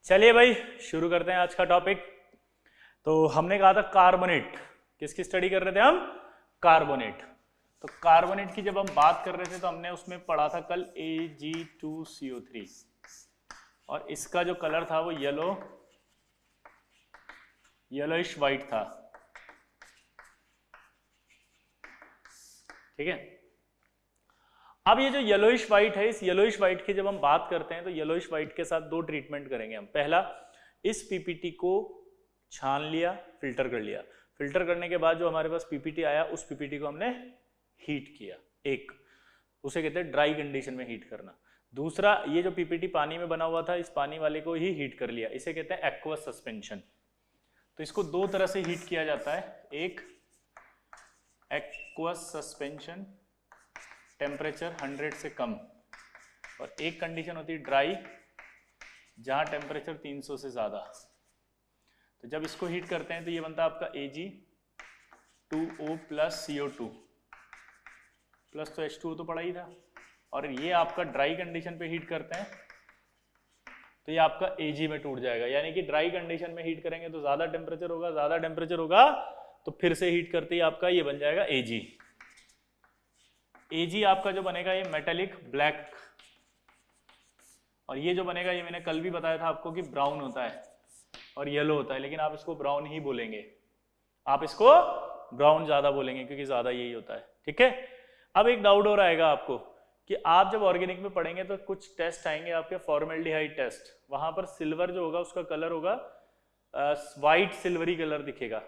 चलिए भाई शुरू करते हैं आज का टॉपिक। तो हमने कहा था कार्बोनेट, किसकी स्टडी कर रहे थे हम? कार्बोनेट। तो कार्बोनेट की जब हम बात कर रहे थे तो हमने उसमें पढ़ा था कल Ag2CO3 और इसका जो कलर था वो येलोइश वाइट था। ठीक है, अब ये जो येलोइश वाइट है, इस येलोइश वाइट की जब हम बात करते हैं तो येलोइश वाइट के साथ दो ट्रीटमेंट करेंगे हम। पहला, इस पीपीटी को छान लिया, फिल्टर कर लिया। फिल्टर करने के बाद जो हमारे पास पीपीटी आया उस पीपीटी को हमने हीट किया, एक उसे कहते हैं ड्राई कंडीशन में हीट करना। दूसरा, ये जो पीपीटी पानी में बना हुआ था इस पानी वाले को ही हीट कर लिया, इसे कहते हैं एक्वस सस्पेंशन। तो इसको दो तरह से हीट किया जाता है, एक एक्वस सस्पेंशन टेम्परेचर 100 से कम, और एक कंडीशन होती है ड्राई जहां टेम्परेचर 300 से ज्यादा। तो जब इसको हीट करते हैं तो ये बनता है आपका Ag2O प्लस CO2 प्लस तो H2O तो पड़ा ही था, और ये आपका ड्राई कंडीशन पे हीट करते हैं तो ये आपका Ag में टूट जाएगा। यानी कि ड्राई कंडीशन में हीट करेंगे तो ज्यादा टेम्परेचर होगा, ज्यादा टेम्परेचर होगा तो फिर से हीट करते ही आपका ये बन जाएगा Ag। Ag आपका जो बनेगा ये मेटेलिक ब्लैक, और ये जो बनेगा ये मैंने कल भी बताया था आपको कि ब्राउन होता है और येलो होता है, लेकिन आप इसको ब्राउन ही बोलेंगे, आप इसको ब्राउन ज्यादा बोलेंगे क्योंकि ज्यादा यही होता है। ठीक है, अब एक डाउट और आएगा आपको कि आप जब ऑर्गेनिक में पढ़ेंगे तो कुछ टेस्ट आएंगे आपके, फॉर्मेल्डिहाइड टेस्ट। वहां पर सिल्वर जो होगा उसका कलर होगा वाइट सिल्वरी कलर दिखेगा,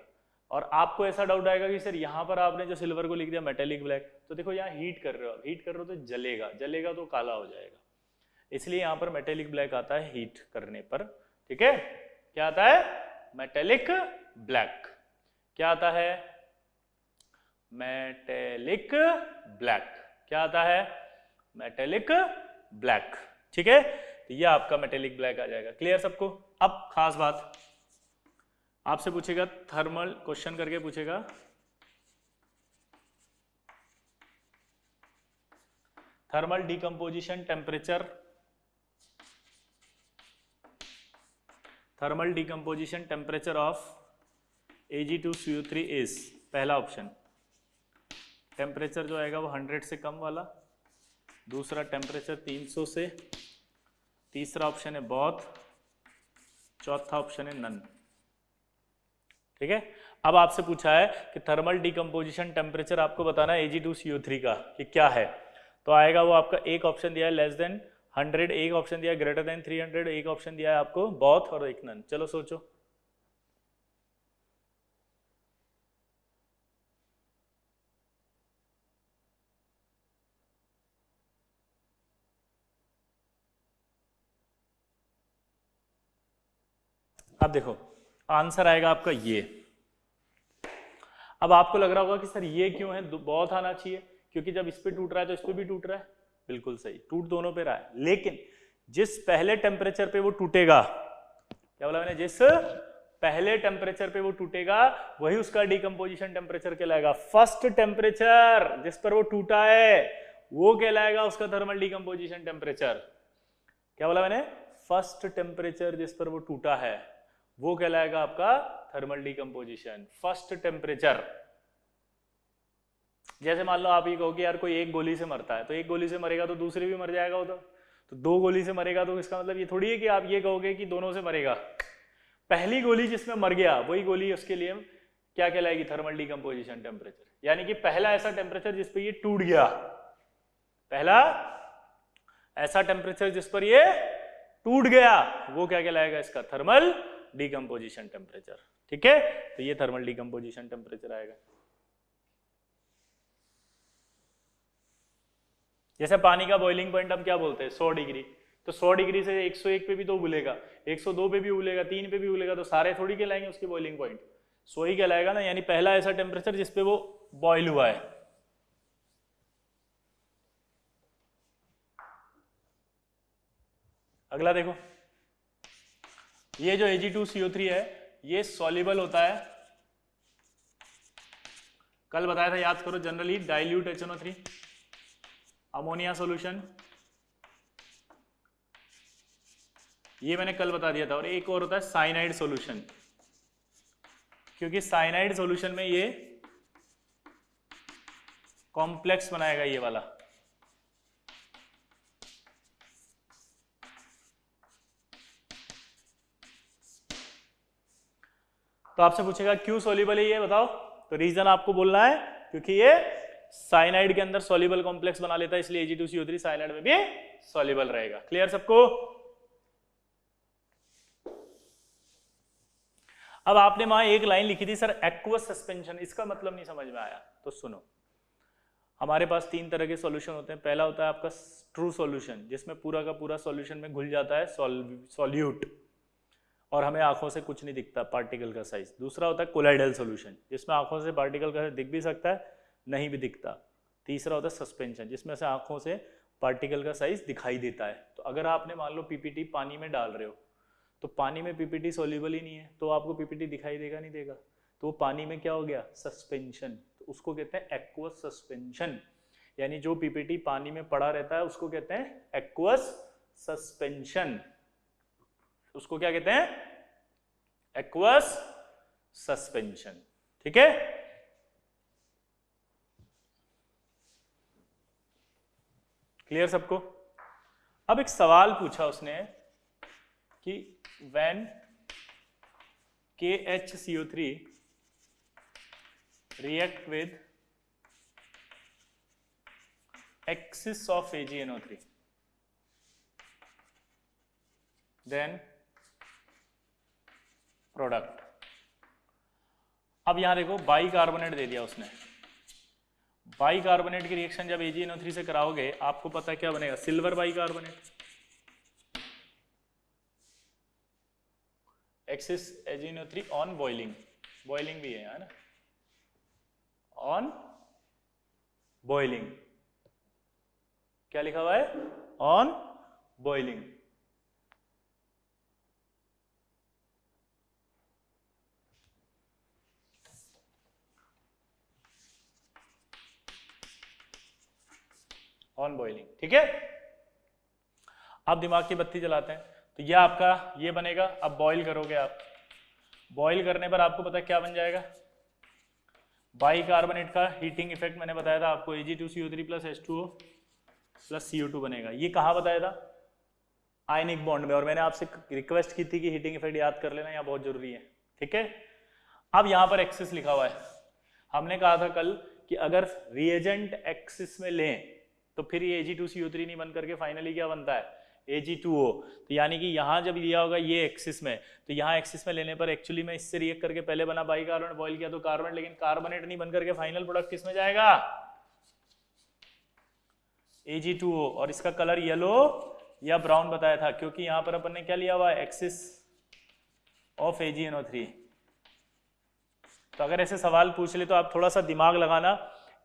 और आपको ऐसा डाउट आएगा कि सर यहाँ पर आपने जो सिल्वर को लिख दिया मेटेलिक ब्लैक, तो देखो यहाँ हीट कर रहे हो, हीट कर रहे हो तो जलेगा, जलेगा तो काला हो जाएगा, इसलिए यहाँ पर मेटेलिक ब्लैक आता है हीट करने पर। ठीक है, क्या आता है? Metallic black. क्या आता है? Metallic black. क्या आता है? Metallic black. ठीक है, तो ये आपका मेटेलिक ब्लैक आ जाएगा। क्लियर सबको? अब खास बात आपसे पूछेगा, थर्मल क्वेश्चन करके पूछेगा, thermal decomposition temperature, thermal decomposition temperature of Ag2CO3 is, पहला ऑप्शन टेम्परेचर जो आएगा वो 100 से कम वाला, दूसरा टेम्परेचर 300 से, तीसरा ऑप्शन है बहुत, चौथा ऑप्शन है नन। ठीक है, अब आपसे पूछा है कि थर्मल डिकम्पोजिशन टेम्परेचर आपको बताना है Ag2CO3 का कि क्या है, तो आएगा वो आपका, एक ऑप्शन दिया है लेस देन 100, एक ऑप्शन दिया है ग्रेटर देन 300, एक ऑप्शन दिया है आपको बहुत, और एक नन। चलो सोचो। अब देखो आंसर आएगा आपका ये। अब आपको लग रहा होगा कि सर ये क्यों है, बहुत आना चाहिए, क्योंकि जब इस पे टूट रहा है तो इस पे भी टूट रहा है। बिल्कुल सही, टूट दोनों पे रहा है, लेकिन जिस पहले टेम्परेचर पे वो टूटेगा, क्या बोला मैंने, जिस पहले टेम्परेचर पे वो टूटेगा वही उसका डिकम्पोजिशन टेम्परेचर कहलाएगा। फर्स्ट टेम्परेचर जिस पर वो टूटा है वो कहलाएगा उसका थर्मल डिकम्पोजिशन टेम्परेचर। क्या बोला मैंने? फर्स्ट टेम्परेचर जिस पर वो टूटा है वो कहलाएगा आपका थर्मल डिकम्पोजिशन, फर्स्ट टेम्परेचर। जैसे मान लो आप ये कहो कि यार कोई एक गोली से मरता है, तो एक गोली से मरेगा तो दूसरे भी मर जाएगा, तो दो गोली से मरेगा, तो इसका मतलब ये थोड़ी है कि आप ये कहोगे कि दोनों से मरेगा। पहली गोली जिसमें मर गया वही गोली उसके लिए क्या कहलाएगी? Thermal decomposition temperature. यानी कि पहला ऐसा टेम्परेचर जिस पर ये टूट गया, पहला ऐसा टेम्परेचर जिस पर ये टूट गया वो क्या कहलाएगा? इसका थर्मल डिकम्पोजिशन टेम्परेचर। ठीक है, तो ये थर्मल डिकम्पोजिशन टेम्परेचर आएगा। जैसे पानी का बॉइलिंग पॉइंट हम क्या बोलते हैं? 100 डिग्री, तो 100 डिग्री से 101 पे भी तो उबलेगा, 102 पे भी उबलेगा, 3 पे भी उबलेगा, तो सारे थोड़ी कहलाएंगे उसके बॉइलिंग पॉइंट, 100 ही कहलाएगा ना। यानी पहला ऐसा टेम्परेचर जिसपे वो बॉइल हुआ है। अगला देखो, ये जो Ag2CO3 है ये सॉल्युबल होता है, कल बताया था, याद करो, generally dilute HNO3, ammonia solution, ये मैंने कल बता दिया था। और एक और होता है साइनाइड सॉल्यूशन, क्योंकि साइनाइड सॉल्यूशन में ये कॉम्प्लेक्स बनाएगा ये वाला। तो आपसे पूछेगा क्यों सॉल्युबल है ये बताओ, तो रीजन आपको बोलना है क्योंकि ये साइनाइड के अंदर सॉल्युबल कॉम्प्लेक्स बना लेता है, इसलिए Ag2CO3 साइनाइड में भी सॉल्युबल रहेगा। क्लियर सबको? अब आपने वहां एक लाइन लिखी थी सर एक्वस सस्पेंशन, इसका मतलब नहीं समझ में आया, तो सुनो। हमारे पास तीन तरह के सॉल्यूशन होते हैं। पहला होता है आपका ट्रू सॉल्यूशन, जिसमें पूरा का पूरा सॉल्यूशन में घुल जाता है सॉल्यूट और हमें आंखों से कुछ नहीं दिखता पार्टिकल का साइज। दूसरा होता है कोलाइडल सॉल्यूशन, जिसमें आंखों से पार्टिकल का साइज दिख भी सकता है नहीं भी दिखता। तीसरा होता है सस्पेंशन, जिसमें से आंखों से पार्टिकल का साइज दिखाई देता है। तो अगर आपने मान लो पीपीटी पानी में डाल रहे हो, तो पानी में पीपीटी सॉल्युबल ही नहीं है, तो आपको पीपीटी दिखाई देगा नहीं देगा, तो वो पानी में क्या हो गया, सस्पेंशन। तो उसको कहते हैं एक्वस सस्पेंशन, यानी जो पीपीटी पानी में पड़ा रहता है उसको कहते हैं एक्वस सस्पेंशन। उसको क्या कहते हैं, एक्वस सस्पेंशन। ठीक है, क्लियर सबको? अब एक सवाल पूछा उसने कि when KHCO3 react with excess of AgNO3 then product. अब यहां देखो बाइकार्बोनेट दे दिया उसने। बाइकार्बोनेट की रिएक्शन जब AgNO3 से कराओगे आपको पता क्या बनेगा, silver bicarbonate. Excess AgNO3 on boiling, boiling भी है ना, ऑन बॉइलिंग। क्या लिखा हुआ है, ऑन बॉइलिंग। ऑन बॉइलिंग, ठीक है। अब दिमाग की बत्ती जलाते हैं, तो यह आपका ये बनेगा। अब बॉईल करोगे आप, बॉईल करने पर आपको पता क्या बन जाएगा, बाइकार्बोनेट का हीटिंग इफेक्ट मैंने बताया था आपको, Ag2CO3 plus H2O plus CO2 बनेगा। ये कहाँ बताया था, आयनिक बॉन्ड में। और मैंने आपसे रिक्वेस्ट की थी कि हीटिंग इफेक्ट याद कर लेना, यहाँ बहुत जरूरी है, ठीक है। अब यहाँ पर एक्सिस लिखा हुआ है। हमने कहा था कल कि अगर रिएजेंट एक्सिस में लें तो फिर ये Ag2CO3 नहीं बन करके फाइनली क्या बनता है, Ag2O। तो यानी कि यहां जब लिया होगा ये एक्सिस में, तो यहाँ एक्सिस में लेने पर एक्चुअली में इससे रिएक्ट करके पहले बना बाइकार्बोनेट, बॉयल किया तो कार्बोनेट, लेकिन कार्बोनेट नहीं बन करके फाइनल प्रोडक्ट किस में जाएगा, Ag2O। और इसका कलर येलो या ब्राउन बताया था, क्योंकि यहां पर अपन ने क्या लिया हुआ है, एक्सिस ऑफ AgNO3। तो अगर ऐसे सवाल पूछ ले तो आप थोड़ा सा दिमाग लगाना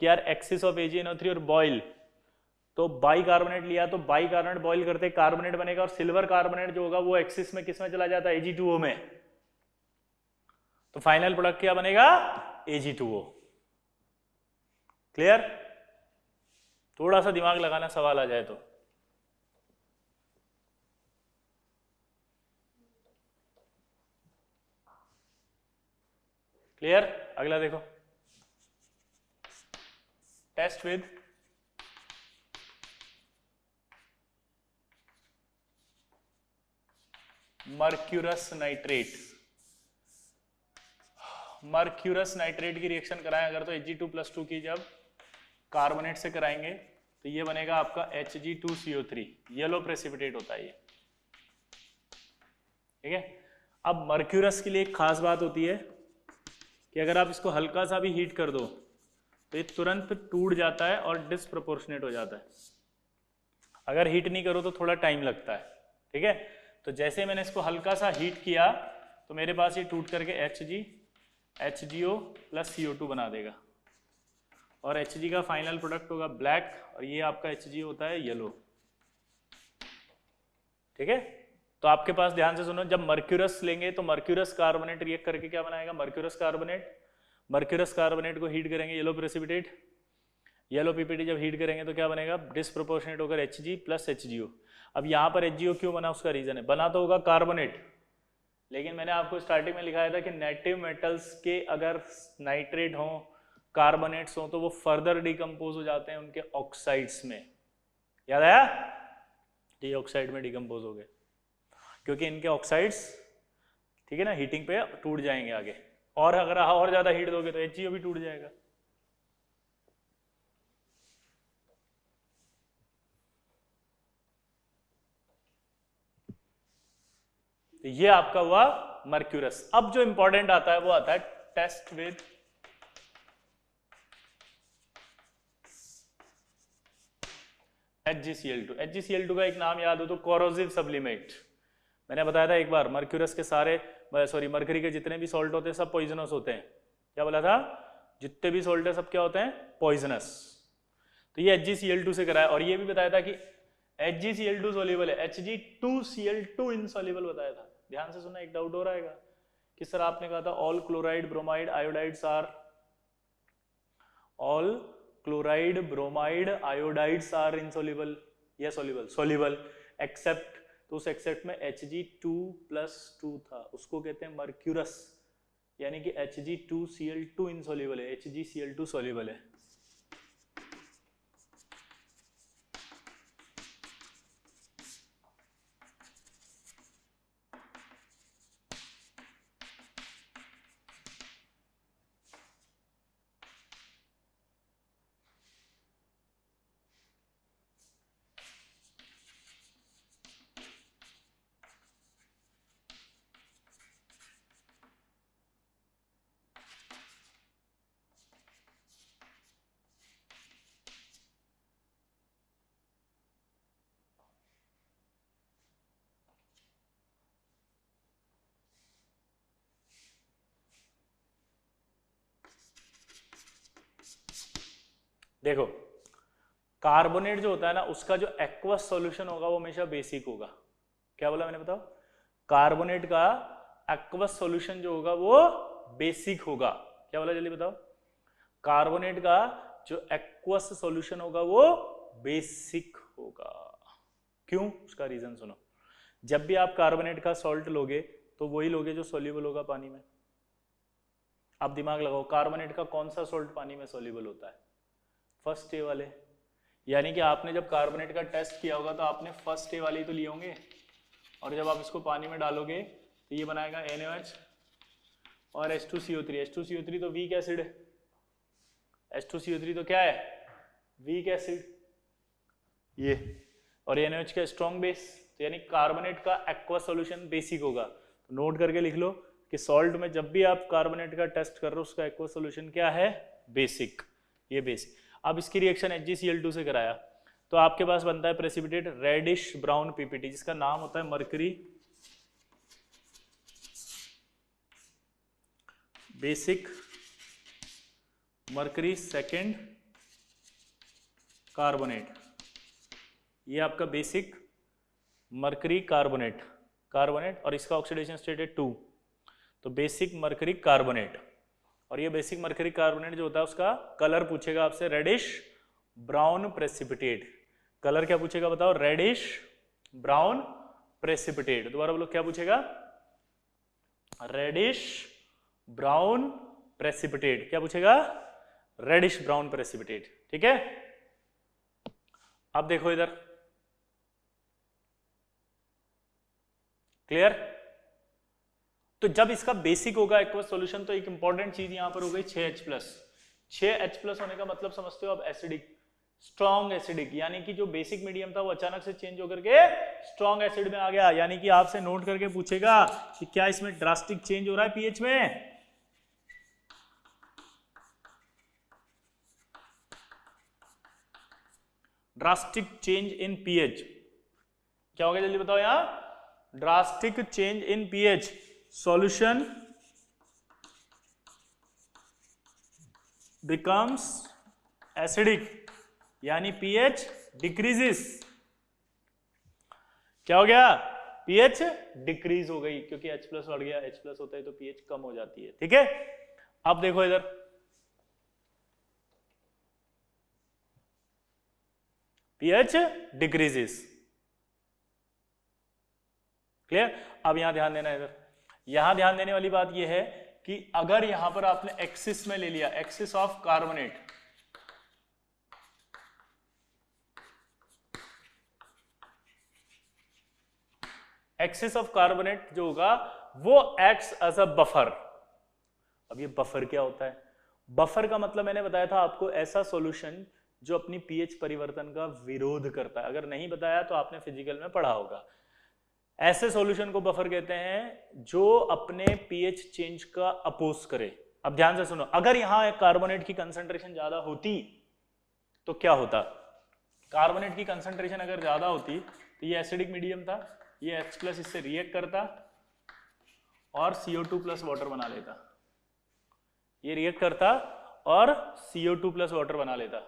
कि यार एक्सिस ऑफ AgNO3 और बॉयल, तो बाइकार्बोनेट लिया तो बाइकार्बोनेट बॉईल करते कार्बोनेट बनेगा, और सिल्वर कार्बोनेट जो होगा वो एक्सिस में किस में चला जाता है, Ag2O में। तो फाइनल प्रोडक्ट क्या बनेगा, Ag2O। क्लियर? थोड़ा सा दिमाग लगाना सवाल आ जाए तो। क्लियर? अगला देखो, test with mercurous nitrate. Mercurous nitrate की रिएक्शन कराएं अगर, तो Ag2+2 की जब कार्बोनेट से कराएंगे तो ये बनेगा आपका Hg2CO3, येलो प्रेसिपिटेट होता है ये, ठीक है। अब मर्क्यूरस के लिए एक खास बात होती है कि अगर आप इसको हल्का सा भी हीट कर दो तो ये तुरंत टूट जाता है और डिसप्रोपोर्शनेट हो जाता है। अगर हीट नहीं करो तो थोड़ा टाइम लगता है, ठीक है। तो जैसे मैंने इसको हल्का सा हीट किया तो मेरे पास ये टूट करके HgO प्लस CO2 बना देगा, और Hg का फाइनल प्रोडक्ट होगा ब्लैक, और ये आपका Hg होता है येलो, ठीक है। तो आपके पास ध्यान से सुनो, जब मर्क्यूरस लेंगे तो मर्क्यूरस कार्बोनेट रिएक्ट करके क्या बनाएगा, मर्क्यूरस कार्बोनेट को हीट करेंगे, येलो प्रेसिपिटेट, येलो पीपीटी जब हीट करेंगे तो क्या बनेगा, डिसप्रोपोर्शनेट होकर Hg प्लस HgO। अब यहाँ पर HgO क्यों बना, उसका रीजन है, बना तो होगा कार्बोनेट, लेकिन मैंने आपको स्टार्टिंग में लिखाया था कि नेटिव मेटल्स के अगर नाइट्रेट हो, कार्बोनेट्स हो, तो वो फर्दर डिकम्पोज हो जाते हैं उनके ऑक्साइड्स में। याद आया, ये ऑक्साइड में डिकम्पोज हो गए क्योंकि इनके ऑक्साइड्स, ठीक है ना, हीटिंग पे टूट जाएंगे आगे, और अगर और ज्यादा हीट दोगे तो HgO भी टूट जाएगा। तो ये आपका हुआ मर्क्यूरस। अब जो इंपॉर्टेंट आता है वो आता है टेस्ट विद HgCl2। HgCl2 का एक नाम याद हो तो कोरोसिव सब्लिमेट। मैंने बताया था एक बार, मर्क्यूरस के सारे, सॉरी, मरकरी के जितने भी सॉल्ट होते हैं सब पॉइजनस होते हैं। क्या बोला था, जितने भी सॉल्ट है सब क्या होते हैं, पॉइजनस। तो ये HgCl2 से कराया, और ये भी बताया था कि HgCl2 सोल्यूबल है, Hg2Cl2 इनसॉल्युबल बताया था। ध्यान से सुनना, एक डाउट हो रहेगा कि सर आपने कहा था all chloride bromide iodides are, all chloride bromide iodides are insoluble या सॉल्युबल, सॉल्युबल एक्सेप्ट, तो उस एक्सेप्ट में Hg2+2 था, उसको कहते हैं मर्क्यूरस, यानी कि Hg2Cl2 इनसॉल्युबल है, HgCl2 सॉल्युबल है। देखो, कार्बोनेट जो होता है ना, उसका जो एक्वस सॉल्यूशन होगा वो हमेशा बेसिक होगा। क्या बोला मैंने, बताओ, कार्बोनेट का एक्वस सॉल्यूशन जो होगा वो बेसिक होगा। क्या बोला, जल्दी बताओ, कार्बोनेट का जो एक्वस सॉल्यूशन होगा वो बेसिक होगा। क्यों, उसका रीजन सुनो। जब भी आप कार्बोनेट का सॉल्ट लोगे तो वही लोगे जो सॉल्युबल होगा पानी में। आप दिमाग लगाओ, कार्बोनेट का कौन सा सॉल्ट पानी में सॉल्युबल होता है, फर्स्ट ए वाले। यानी कि आपने जब कार्बोनेट का टेस्ट किया होगा तो आपने फर्स्ट ए वाले ही तो लिए होंगे, और जब आप इसको पानी में डालोगे तो ये बनाएगा NaOH और H2CO3। H2CO3 तो वीक एसिड है, H2CO3 तो क्या है, वीक एसिड ये, और NaOH का स्ट्रॉन्ग बेस। तो यानी कार्बोनेट का एक्वा सॉल्यूशन बेसिक होगा। तो नोट करके लिख लो कि सॉल्ट में जब भी आप कार्बोनेट का टेस्ट कर रहे हो उसका एक्वा सॉल्यूशन क्या है, बेसिक, ये बेसिक। अब इसकी रिएक्शन HgCl2 से कराया तो आपके पास बनता है प्रेसिपिटेट रेडिश ब्राउन पीपीटी, जिसका नाम होता है mercury basic, mercury second carbonate. ये आपका बेसिक मरकरी कार्बोनेट, कार्बोनेट, और इसका ऑक्सीडेशन स्टेट है 2, तो बेसिक मरकरी कार्बोनेट। और ये बेसिक मरकरी कार्बोनेट जो होता है उसका कलर पूछेगा आपसे रेडिश ब्राउन प्रेसिपिटेट। कलर क्या पूछेगा बताओ, रेडिश ब्राउन प्रेसिपिटेट। दोबारा बोलो, क्या पूछेगा, रेडिश ब्राउन प्रेसिपिटेट। क्या पूछेगा, रेडिश ब्राउन प्रेसिपिटेट। ठीक है, अब देखो इधर, क्लियर। तो जब इसका बेसिक होगा एक्वस सॉल्यूशन तो एक इंपॉर्टेंट चीज यहां पर हो गई 6H+। 6H+ होने का मतलब समझते हो आप, एसिडिक, स्ट्रॉन्ग एसिडिक, यानी कि जो बेसिक मीडियम था वो अचानक से चेंज होकर के स्ट्रॉन्ग एसिड में आ गया। यानी कि आपसे नोट करके पूछेगा कि क्या इसमें ड्रास्टिक चेंज हो रहा है पीएच में, ड्रास्टिक चेंज इन पीएच। क्या हो गया, जल्दी बताओ, यहां drastic change in pH, solution becomes acidic, यानी pH decreases। क्या हो गया, pH डिक्रीज हो गई क्योंकि H+ बढ़ गया, H+ होता है तो pH कम हो जाती है। ठीक है, अब देखो इधर, pH डिक्रीजेस। क्लियर? अब यहां ध्यान देना है, इधर यहां ध्यान देने वाली बात यह है कि अगर यहां पर आपने एक्सिस में ले लिया, axis of carbonate, axis of carbonate जो होगा वो एक्ट्स एज अ बफर। अब ये बफर क्या होता है? बफर का मतलब मैंने बताया था आपको, ऐसा सॉल्यूशन जो अपनी पीएच परिवर्तन का विरोध करता है। अगर नहीं बताया तो आपने फिजिकल में पढ़ा होगा। ऐसे सॉल्यूशन को बफर कहते हैं जो अपने पीएच चेंज का अपोज करे। अब ध्यान से सुनो, अगर यहां कार्बोनेट की कंसंट्रेशन ज्यादा होती तो क्या होता? कार्बोनेट की कंसंट्रेशन अगर ज्यादा होती तो ये एसिडिक मीडियम था, ये H+ इससे रिएक्ट करता और CO2+ वाटर बना लेता। ये रिएक्ट करता और CO2+ वाटर बना लेता।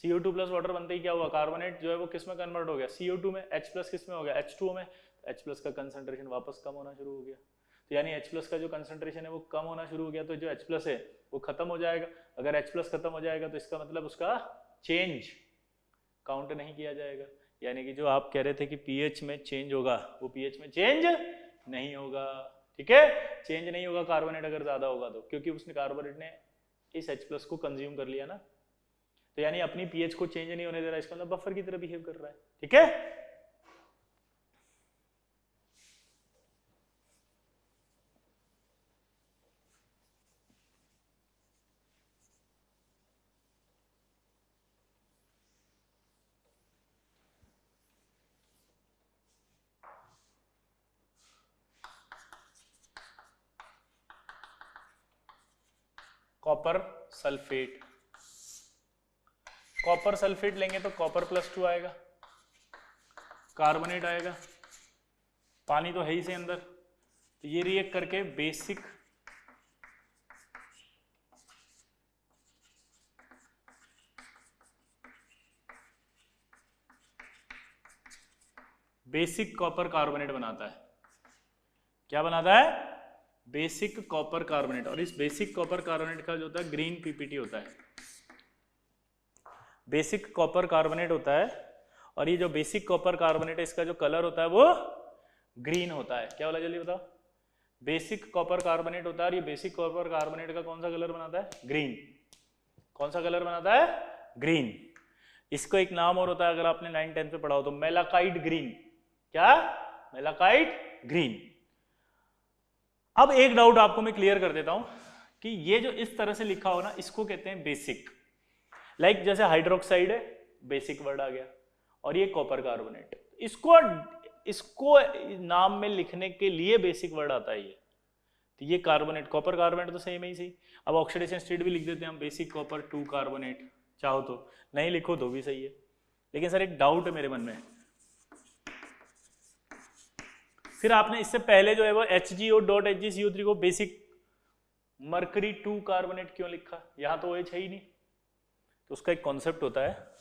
CO2+ वाटर बनते ही क्या हुआ? कार्बोनेट जो है वो किस में कन्वर्ट हो गया? CO2 में। H+ किस में हो गया? H2O में। H+ का कंसंट्रेशन वापस कम होना शुरू हो गया। तो यानी H+ का जो कंसंट्रेशन है वो कम होना शुरू हो गया, तो जो H+ है वो खत्म हो जाएगा। अगर H+ खत्म हो जाएगा तो इसका मतलब उसका चेंज काउंट नहीं किया जाएगा। यानी कि जो आप कह रहे थे कि पीएच में चेंज होगा, वो पीएच में चेंज नहीं होगा। ठीक है? चेंज नहीं होगा कार्बोनेट अगर ज्यादा होगा तो, क्योंकि उसने कार्बोनेट ने इस H+ को कंज्यूम कर लिया ना। तो यानी अपनी पीएच को चेंज नहीं होने दे रहा, इसका मतलब बफर की तरह बिहेव कर रहा है। ठीक है? कॉपर सल्फेट, कॉपर सल्फेट लेंगे तो कॉपर +2 आएगा, कार्बोनेट आएगा, पानी तो है ही से अंदर, तो ये रिएक्ट करके बेसिक कॉपर कार्बोनेट बनाता है। क्या बनाता है? Basic copper carbonate. और इस बेसिक कॉपर कार्बोनेट का जो होता है ग्रीन पीपीटी होता है। बेसिक कॉपर कार्बोनेट होता है और ये जो बेसिक कॉपर कार्बोनेट है इसका जो कलर होता है वो ग्रीन होता है। क्या बोला जल्दी बताओ? बेसिक कॉपर कार्बोनेट होता है और ये बेसिक कॉपर कार्बोनेट का कौन सा कलर बनाता है? ग्रीन। कौन सा कलर बनाता है? ग्रीन। इसको एक नाम और होता है, अगर आपने 9-10 पे पढ़ा हो तो, मेलाकाइट ग्रीन। क्या? Malachite green. अब एक डाउट आपको मैं क्लियर कर देता हूं कि ये जो इस तरह से लिखा हो ना, इसको कहते हैं बेसिक। लाइक जैसे हाइड्रोक्साइड है, बेसिक वर्ड आ गया, और ये कॉपर कार्बोनेट, इसको नाम में लिखने के लिए बेसिक वर्ड आता है ये। तो ये कार्बोनेट, कॉपर कार्बोनेट तो सेम ही सही। अब ऑक्सीडेशन स्टेट भी लिख देते हैं हम, बेसिक कॉपर 2 कार्बोनेट, चाहो तो नहीं लिखो तो भी सही है। लेकिन सर एक डाउट है मेरे मन में, फिर आपने इससे पहले जो है वो HgO.HgCO3 को बेसिक मरकरी 2 कार्बोनेट क्यों लिखा? यहां तो OH है ही नहीं। तो उसका एक कॉन्सेप्ट होता है,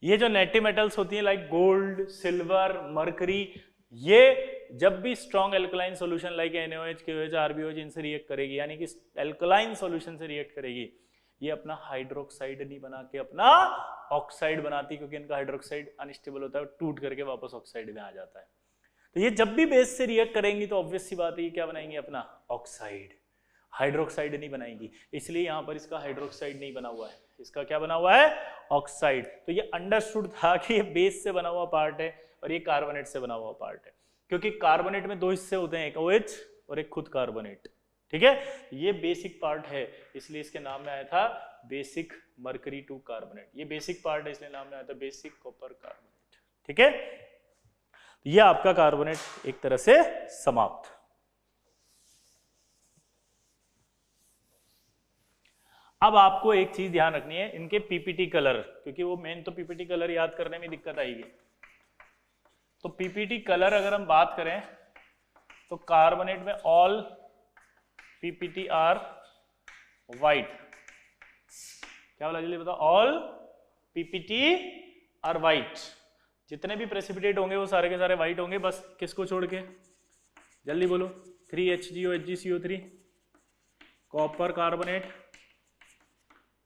ये जो नेटी मेटल्स होती हैं लाइक गोल्ड, सिल्वर, मरकरी, ये जब भी strong alkaline solution like NaOH, KOH, RbOH इनसे रिएक्ट करेगी, यानी कि एल्कलाइन सॉल्यूशन से रिएक्ट करेगी, ये अपना हाइड्रोक्साइड नहीं बना के अपना ऑक्साइड बनाती, क्योंकि इनका हाइड्रोक्साइड अनस्टेबल होता है, टूट करके वापस ऑक्साइड में आ जाता है। तो ये जब भी बेस से रिएक्ट करेंगी तो ऑब्वियस सी बात है क्या बनाएंगे? अपना ऑक्साइड, हाइड्रोक्साइड नहीं बनाएंगी। इसलिए यहां पर इसका हाइड्रोक्साइड नहीं बना हुआ है, इसका क्या बना हुआ है? ऑक्साइड। तो ये अंडरस्टूड था कि ये बेस से बना हुआ पार्ट है और ये कार्बोनेट से बना हुआ पार्ट है, क्योंकि कार्बोनेट में 2 हिस्से होते हैं, एक OH और एक खुद कार्बोनेट। ठीक है? ये बेसिक पार्ट है, इसलिए इसके नाम में आया था बेसिक मरकरी 2 कार्बोनेट। ये बेसिक पार्ट है इसलिए नाम में आया था बेसिक कॉपर कार्बोनेट। ठीक है? ये आपका कार्बोनेट एक तरह से समाप्त। अब आपको एक चीज ध्यान रखनी है, इनके पीपीटी कलर, क्योंकि वो मेन तो पीपीटी कलर याद करने में दिक्कत आएगी। तो पीपीटी कलर अगर हम बात करें तो कार्बोनेट में ऑल पीपीटी आर व्हाइट। क्या बोला जल्दी बताओ? All PPT are white. जितने भी प्रेसिपिटेट होंगे वो सारे के सारे व्हाइट होंगे, बस किसको छोड़ के? जल्दी बोलो। 3HGO HgCO3, कॉपर कार्बोनेट,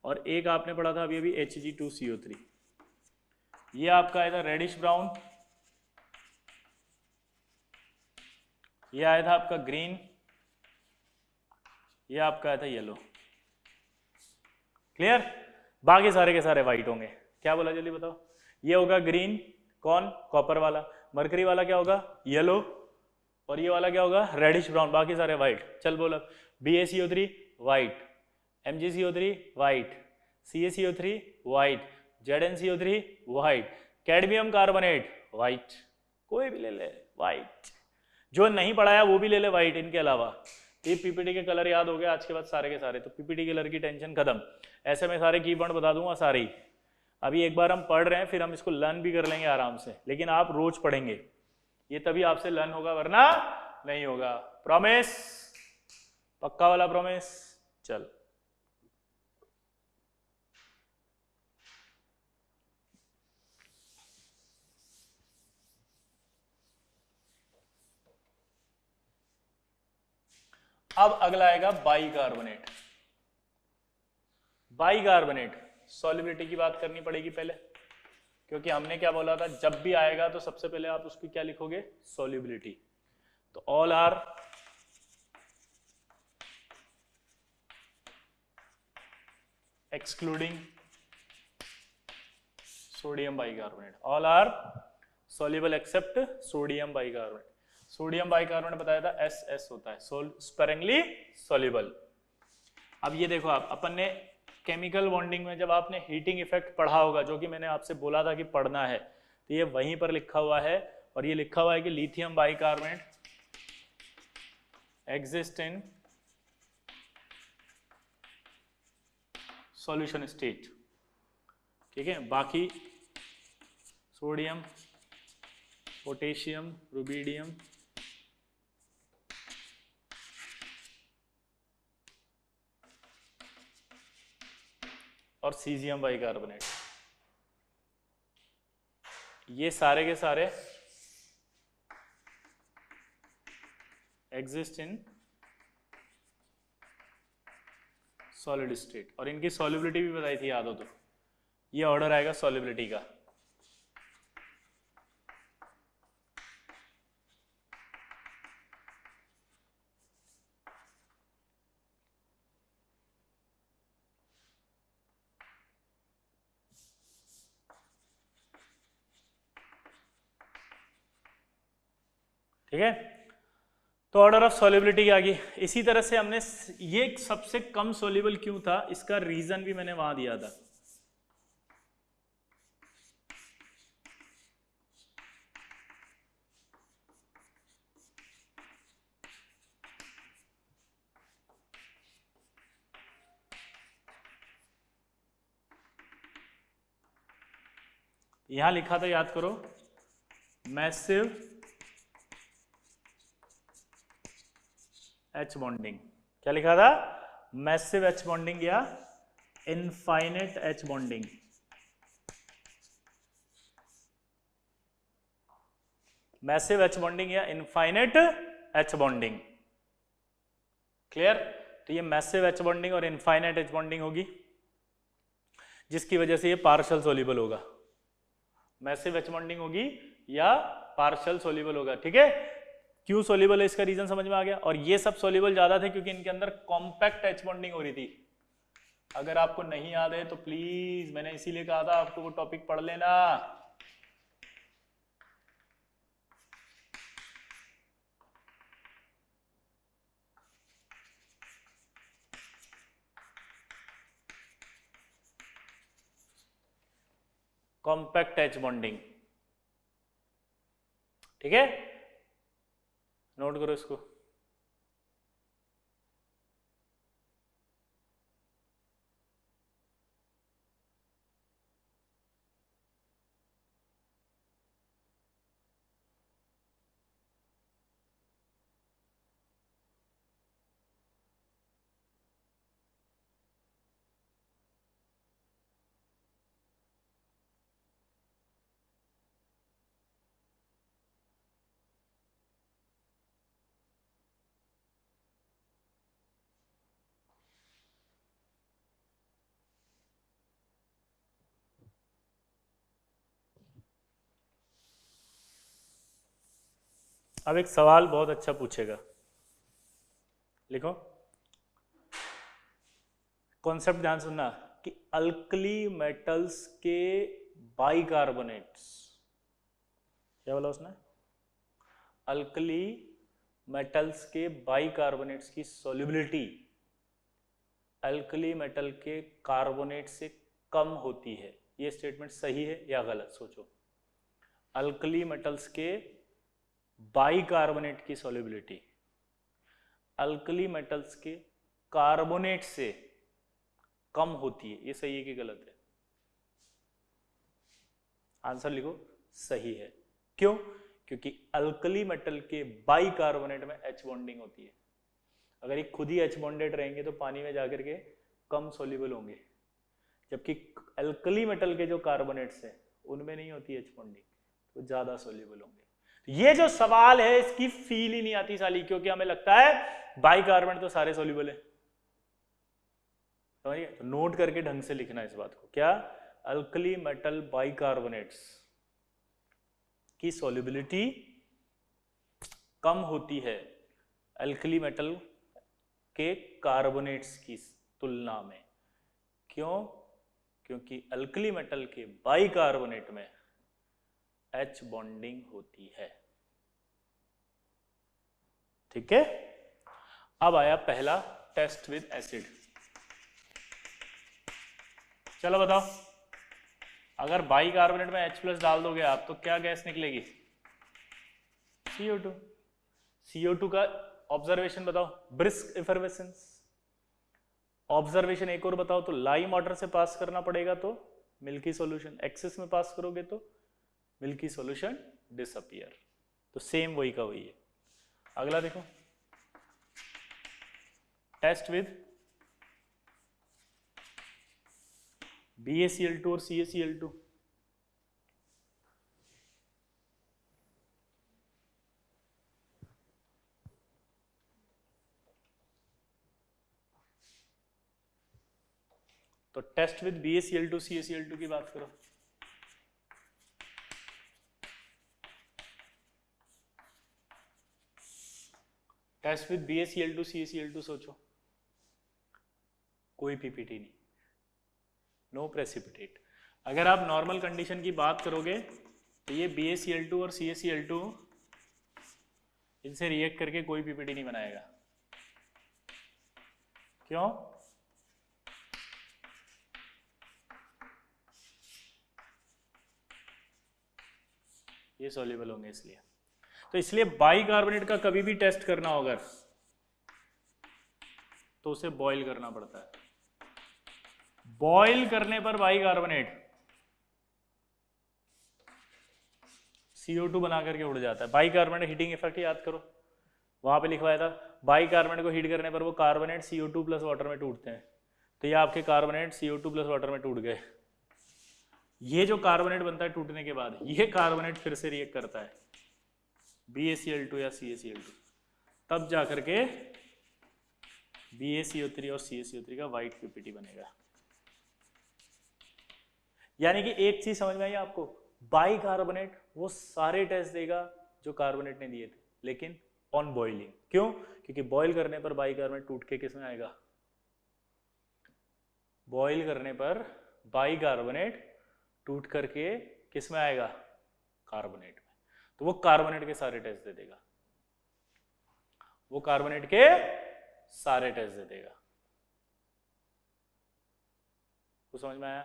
और एक आपने पढ़ा था अभी Hg2CO3। ये आपका आया था रेडिश ब्राउन, ये आया था आपका ग्रीन, ये आपका आया था येलो। क्लियर? बाकी सारे के सारे व्हाइट होंगे। क्या बोला जल्दी बताओ? ये होगा ग्रीन, कौन? कॉपर वाला। मरकरी वाला क्या होगा? येलो। और ये वाला क्या होगा? Reddish brown. बाकी सारे व्हाइट। चल बोलो। BaCO3 white, MgCO3 white, CaCO3 white, ZnCO3 white, cadmium carbonate white. कोई भी ले ले व्हाइट, जो नहीं पढ़ाया वो भी ले ले व्हाइट इनके अलावा। ये पीपीटी के कलर याद हो गए आज के बाद सारे के सारे, तो पीपीटी कलर की टेंशन खत्म। ऐसे में सारे कीवर्ड बता दूंगा सारे ही। अभी एक बार हम पढ़ रहे हैं, फिर हम इसको लर्न भी कर लेंगे आराम से, लेकिन आप रोज पढ़ेंगे, ये तभी आपसे लर्न होगा, वरना नहीं होगा। प्रॉमिस? पक्का वाला प्रॉमिस? चल अब अगला आएगा बाइकार्बोनेट। बाइकार्बोनेट सॉल्युबिलिटी की बात करनी पड़ेगी पहले, क्योंकि हमने क्या बोला था, जब भी आएगा तो सबसे पहले आप उसकी क्या लिखोगे? सॉल्युबिलिटी। तो all are excluding sodium bicarbonate, all are soluble except sodium bicarbonate. Sodium bicarbonate बताया था SS होता है, स्पेरिंगली सॉल्युबल। अब ये देखो, आप अपन ने केमिकल बॉन्डिंग में जब आपने हीटिंग इफेक्ट पढ़ा होगा, जो कि मैंने आपसे बोला था कि पढ़ना है, तो ये वहीं पर लिखा हुआ है, और ये लिखा हुआ है कि lithium bicarbonate exist in solution state. ठीक है, बाकी सोडियम, पोटेशियम, रुबिडियम, और सीजियम बाइकार्बोनेट, ये सारे के सारे एग्जिस्ट इन सॉलिड स्टेट, और इनकी सॉल्युबिलिटी भी बताई थी, याद हो तो। ये ऑर्डर आएगा सॉल्युबिलिटी का। ठीक है, तो ऑर्डर ऑफ सॉल्युबिलिटी आ गई। इसी तरह से हमने ये सबसे कम सॉल्युबल क्यों था, इसका रीजन भी मैंने वहां दिया था। यहां लिखा था, याद करो, मैसिव एच बॉन्डिंग। क्या लिखा था? मैसिव एच बॉन्डिंग या infinite H bonding. Massive H bonding या इनफाइनाइट एच बॉन्डिंग। क्लियर? तो ये मैसिव एच बॉन्डिंग और इनफाइनाइट एच बॉन्डिंग होगी, जिसकी वजह से ये पार्शियल सोल्यूबल होगा। मैसिव एच बॉन्डिंग होगी या पार्शियल सोल्यूबल होगा। ठीक है, क्यों सोल्यूबल है इसका रीजन समझ में आ गया। और ये सब सोल्यूबल ज्यादा थे क्योंकि इनके अंदर कॉम्पैक्ट एच बॉन्डिंग हो रही थी। अगर आपको नहीं याद है तो प्लीज, मैंने इसीलिए कहा था आपको वो टॉपिक पढ़ लेना। कॉम्पैक्ट एच बॉन्डिंग, ठीक है, नोट करो इसको। अब एक सवाल बहुत अच्छा पूछेगा, लिखो, कॉन्सेप्ट ध्यान सुनना कि अल्कली मेटल्स के बाइकार्बोनेट्स, क्या बोला उसने, अल्कली मेटल्स के बाइकार्बोनेट्स की सॉल्युबिलिटी अल्कली मेटल के कार्बोनेट से कम होती है। ये स्टेटमेंट सही है या गलत, सोचो। अल्कली मेटल्स के बाइकार्बोनेट की सॉल्युबिलिटी अल्कली मेटल्स के कार्बोनेट से कम होती है, ये सही है कि गलत है? आंसर लिखो, सही है। क्यों? क्योंकि अल्कली मेटल के बाइकार्बोनेट में H बॉन्डिंग होती है। अगर ये खुद ही H बॉन्डेड रहेंगे तो पानी में जाकर के कम सोल्यूबल होंगे, जबकि अल्कली मेटल के जो कार्बोनेट्स हैं उनमें नहीं होती H बॉन्डिंग, तो ज्यादा सोल्यूबल होंगे। तो ये जो सवाल है इसकी फील ही नहीं आती साली, क्योंकि हमें लगता है बाइकार्बोनेट तो सारे सोल्यूबल है। समझिए? तो नोट करके ढंग से लिखना इस बात को, क्या अल्कली मेटल बाइकार्बोनेट्स की सॉल्युबिलिटी कम होती है अल्कली मेटल के कार्बोनेट्स की तुलना में। क्यों? क्योंकि अल्कली मेटल के बाइकार्बोनेट में H बॉन्डिंग होती है। ठीक है, अब आया पहला टेस्ट विद एसिड। चलो बताओ, अगर बाइकार्बोनेट में H+ डाल दोगे आप तो क्या गैस निकलेगी? CO2। CO2 का ऑब्जर्वेशन बताओ, ब्रिस्क एफर्वेसेंस। ऑब्जर्वेशन एक और बताओ, तो लाइम वाटर से पास करना पड़ेगा तो मिल्की सॉल्यूशन, एक्सेस में पास करोगे तो मिल्की सॉल्यूशन डिसअपियर। तो सेम वही का वही है। अगला देखो, टेस्ट विद BaCl2 और CaCl2। तो टेस्ट विद BaCl2 CaCl2 की बात करो। टेस्ट विद BaCl2 CaCl2 सोचो, कोई पीपीटी नहीं, नो प्रेसिपिटेट। अगर आप नॉर्मल कंडीशन की बात करोगे तो ये BaCl2 और CaCl2 इनसे रिएक्ट करके कोई पीपीटी नहीं बनाएगा। क्यों? ये सॉल्युबल होंगे इसलिए। तो इसलिए बाइकार्बोनेट का कभी भी टेस्ट करना होगा तो उसे बॉईल करना पड़ता है। बॉईल करने पर बाइकार्बोनेट CO2 बना करके उड़ जाता है। बाइकार्बोनेट हीटिंग इफेक्ट याद करो, वहां पे लिखवाया था, बाइकार्बोनेट को हीट करने पर वो कार्बोनेट CO2 प्लस वाटर में टूटते हैं। तो ये आपके कार्बोनेट CO2 प्लस वाटर में टूट गए। ये जो कार्बोनेट बनता है टूटने के बाद, ये कार्बोनेट फिर से रिएक्ट करता है BaCl2 या CaCl2, तब जाकर के BaCO3 और CaCO3 का व्हाइट पीपीटी बनेगा। यानी कि एक चीज समझ में आई आपको, बाइकार्बोनेट वो सारे टेस्ट देगा जो कार्बोनेट ने दिए थे, लेकिन ऑन बॉइलिंग। क्यों? क्योंकि बॉईल करने पर बाइकार्बोनेट टूट के किस में आएगा? बॉईल करने पर बाइकार्बोनेट टूट करके किस में आएगा? कार्बोनेट में। तो वो कार्बोनेट के सारे टेस्ट दे देगा, वो कार्बोनेट के सारे टेस्ट दे देगा। तो समझ में आया?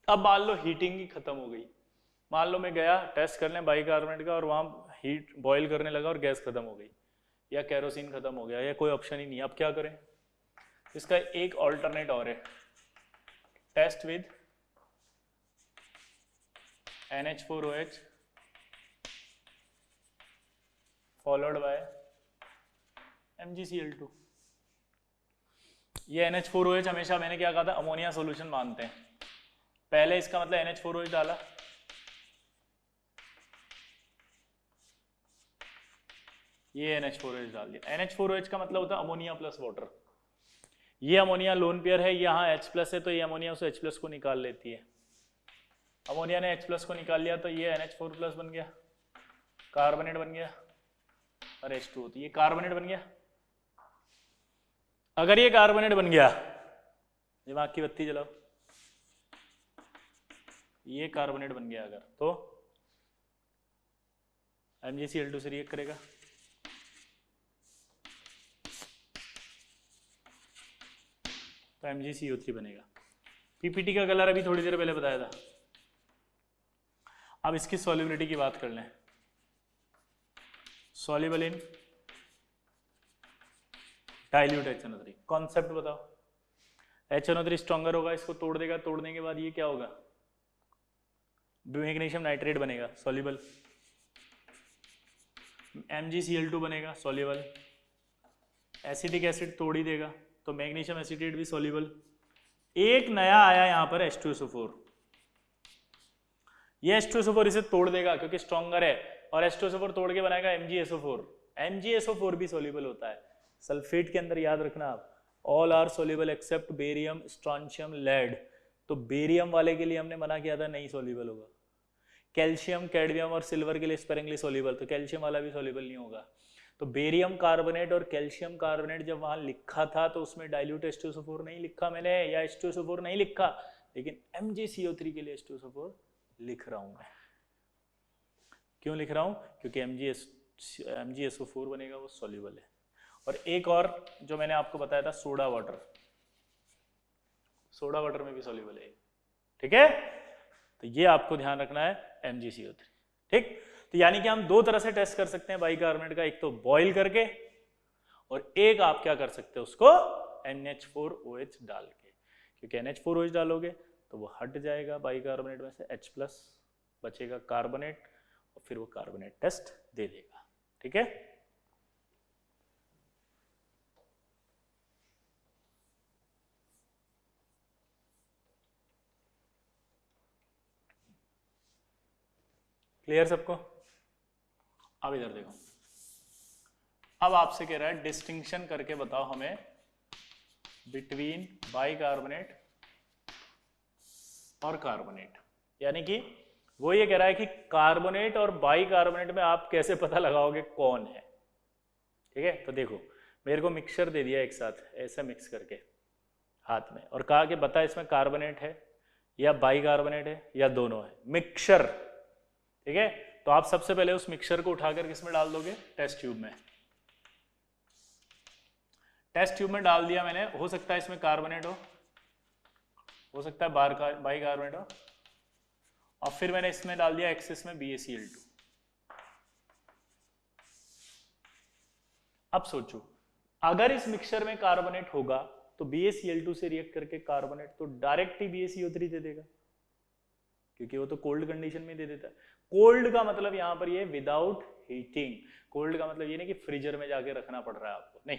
अब मान लो हीटिंग ही खत्म हो गई, मान लो मैं गया टेस्ट करने बाइकार्बोनेट का और वहां हीट बॉईल करने लगा और गैस खत्म हो गई या केरोसिन खत्म हो गया या कोई ऑप्शन ही नहीं। अब क्या करें? इसका एक ऑल्टरनेट और है, test with NH4OH followed by MgCl2। ये NH4OH हमेशा मैंने क्या कहा था, अमोनिया सॉल्यूशन मानते हैं। पहले इसका मतलब NH4OH डाला, ये NH4OH डाल दिया। NH4OH का मतलब होता है अमोनिया प्लस वाटर। ये अमोनिया लोन पेयर है, यहाँ H+ है, तो ये अमोनिया उस H+ को निकाल लेती है। अमोनिया ने H+ को निकाल लिया तो ये NH4+ बन गया, कार्बोनेट बन गया, और H2O, तो ये कार्बोनेट बन गया। अगर ये कार्बोनेट बन गया, दिमाग की बत्ती जलाओ, ये कार्बोनेट बन गया अगर, तो MgCl2 से रिएक्ट करेगा, तो MgCO3 बनेगा। पीपीटी का कलर अभी थोड़ी देर पहले बताया था। अब इसकी सॉल्युबिलिटी की बात कर लें। Soluble in dilute HNO3। Concept बताओ। HNO3 स्ट्रॉन्गर होगा, इसको तोड़ देगा, तोड़ने के बाद ये क्या होगा, मैग्नीशियम नाइट्रेट बनेगा, सॉल्युबल। MgCl2 बनेगा, सॉल्युबल। एसिटिक एसिड तोड़ ही देगा, तो मैग्नीशियम एसिटेट भी सॉल्युबल। एक नया आया यहां पर H2SO4। ये H2SO4 इसे तोड़ देगा क्योंकि स्ट्रॉन्गर है, और H2SO4 तोड़ के बनाएगा MgSO4। MgSO4 भी सॉल्युबल होता है। सल्फेट के अंदर याद रखना आप, all are soluble except barium, strontium, lead. तो बेरियम वाले के लिए हमने मना किया था नहीं सॉल्युबल होगा। कैल्शियम, कैडमियम और सिल्वर के लिए स्पेरिंगली सॉल्युबल, तो कैल्शियम वाला भी सॉल्युबल नहीं होगा। तो बेरियम कार्बोनेट और कैल्शियम कार्बोनेट जब वहां लिखा था तो उसमें डाइल्यूट H2SO4 नहीं लिखा मैंने, या H2SO4 नहीं लिखा, लेकिन MgCO3 के लिए H2SO4 लिख रहा हूं मैं। क्यों लिख रहा हूं, क्योंकि MgSO4 बनेगा, वो सॉल्युबल है। और एक और जो मैंने आपको बताया था, सोडा वाटर, सोडा वाटर में भी सॉल्युबल है, ठीक है। तो ये आपको ध्यान रखना है, MgCO3, ठीक। तो यानी कि हम दो तरह से टेस्ट कर सकते हैं बाइकार्बोनेट का, एक तो बॉईल करके, और एक आप क्या कर सकते हैं उसको NH4OH डाल के, क्योंकि NH4OH डालोगे तो वो हट जाएगा बाइकार्बोनेट में से, H+ बचेगा कार्बोनेट, और फिर वो कार्बोनेट टेस्ट दे देगा, ठीक है। क्लियर सबको। अब इधर देखो, अब आपसे कह रहा है डिस्टिंक्शन करके बताओ हमें बिटवीन बाइकार्बोनेट और कार्बोनेट। यानी कि वो ये कह रहा है कि कार्बोनेट और बाइकार्बोनेट में आप कैसे पता लगाओगे कौन है, ठीक है। तो देखो, मेरे को मिक्सचर दे दिया एक साथ, ऐसे मिक्स करके हाथ में, और कहा कि बता इसमें कार्बोनेट है या बाइकार्बोनेट है या दोनों है, मिक्सचर, ठीक है। तो आप सबसे पहले उस मिक्सचर को उठाकर किस में डाल दोगे, टेस्ट ट्यूब में। टेस्ट ट्यूब में डाल दिया मैंने, हो सकता है इसमें कार्बोनेट हो सकता है बाइकार्बोनेट हो, और फिर मैंने इसमें डाल दिया एक्सेस में BaCl2। अब सोचो, अगर इस मिक्सचर में कार्बोनेट होगा तो BaCl2 से रिएक्ट करके कार्बोनेट तो डायरेक्ट ही BaCO3 दे देगा, क्योंकि वो तो कोल्ड कंडीशन में दे देता है। कोल्ड का मतलब यहां पर ये विदाउट हीटिंग, कोल्ड का मतलब ये नहीं कि फ्रीजर में जाके रखना पड़ रहा है आपको, नहीं,